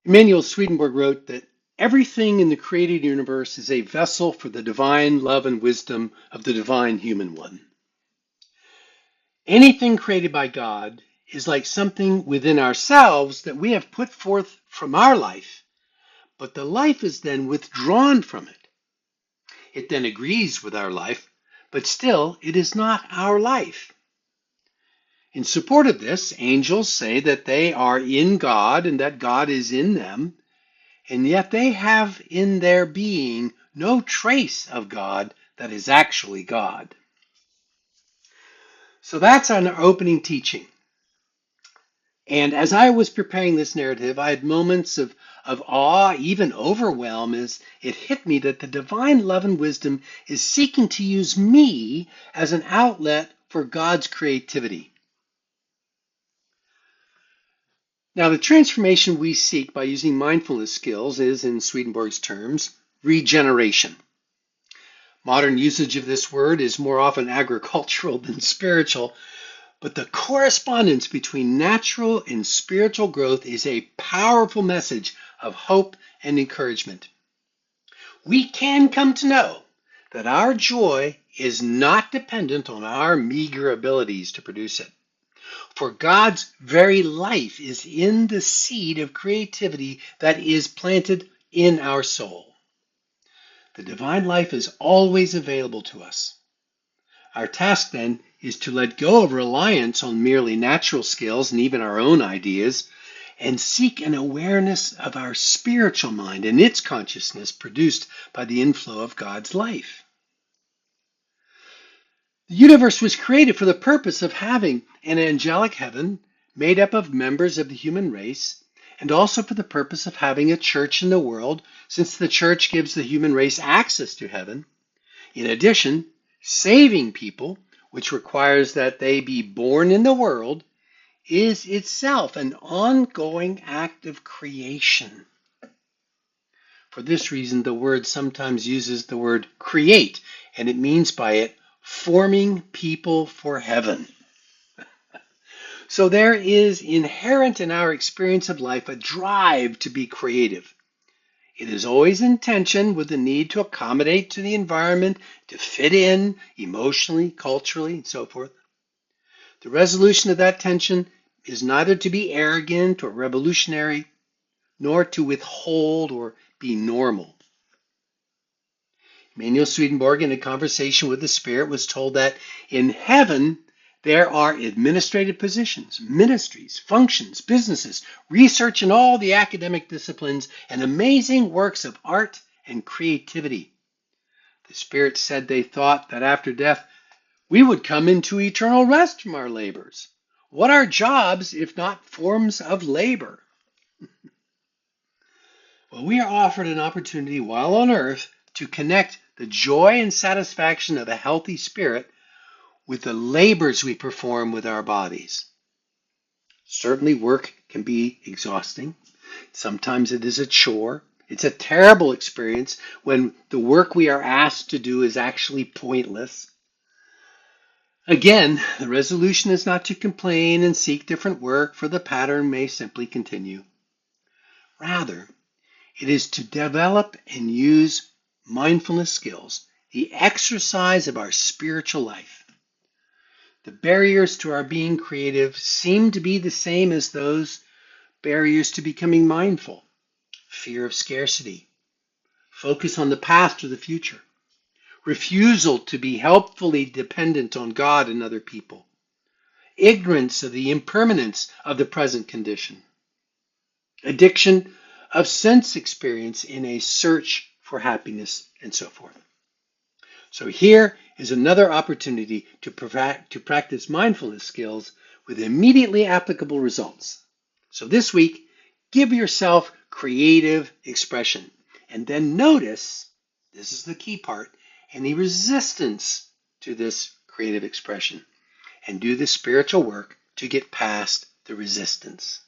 Emanuel Swedenborg wrote that everything in the created universe is a vessel for the divine love and wisdom of the divine human one. Anything created by God is like something within ourselves that we have put forth from our life, but the life is then withdrawn from it. It then agrees with our life, but still it is not our life. In support of this, angels say that they are in God and that God is in them, and yet they have in their being no trace of God that is actually God. So that's our opening teaching. And as I was preparing this narrative, I had moments of awe, even overwhelm, as it hit me that the divine love and wisdom is seeking to use me as an outlet for God's creativity. Now, the transformation we seek by using mindfulness skills is, in Swedenborg's terms, regeneration. Modern usage of this word is more often agricultural than spiritual, but the correspondence between natural and spiritual growth is a powerful message of hope and encouragement. We can come to know that our joy is not dependent on our meager abilities to produce it. For God's very life is in the seed of creativity that is planted in our soul. The divine life is always available to us. Our task then is to let go of reliance on merely natural skills and even our own ideas and seek an awareness of our spiritual mind and its consciousness produced by the inflow of God's life. The universe was created for the purpose of having an angelic heaven made up of members of the human race, and also for the purpose of having a church in the world, since the church gives the human race access to heaven. In addition, saving people, which requires that they be born in the world, is itself an ongoing act of creation. For this reason, the word sometimes uses the word create, and it means by it forming people for heaven. So there is inherent in our experience of life a drive to be creative. It is always in tension with the need to accommodate to the environment, to fit in emotionally, culturally, and so forth. The resolution of that tension is neither to be arrogant or revolutionary, nor to withhold or be normal. Emanuel Swedenborg, in a conversation with the Spirit, was told that in heaven there are administrative positions, ministries, functions, businesses, research in all the academic disciplines, and amazing works of art and creativity. The Spirit said they thought that after death we would come into eternal rest from our labors. What are jobs if not forms of labor? Well, we are offered an opportunity while on earth to connect the joy and satisfaction of a healthy spirit with the labors we perform with our bodies. Certainly, work can be exhausting. Sometimes it is a chore. It's a terrible experience when the work we are asked to do is actually pointless. Again, the resolution is not to complain and seek different work, for the pattern may simply continue. Rather, it is to develop and use mindfulness skills, the exercise of our spiritual life. The barriers to our being creative seem to be the same as those barriers to becoming mindful: fear of scarcity, focus on the past or the future, refusal to be helpfully dependent on God and other people, ignorance of the impermanence of the present condition, addiction of sense experience in a search for happiness, and so forth. So here is another opportunity to practice mindfulness skills with immediately applicable results. So this week, give yourself creative expression, and then notice, this is the key part, any resistance to this creative expression, and do the spiritual work to get past the resistance.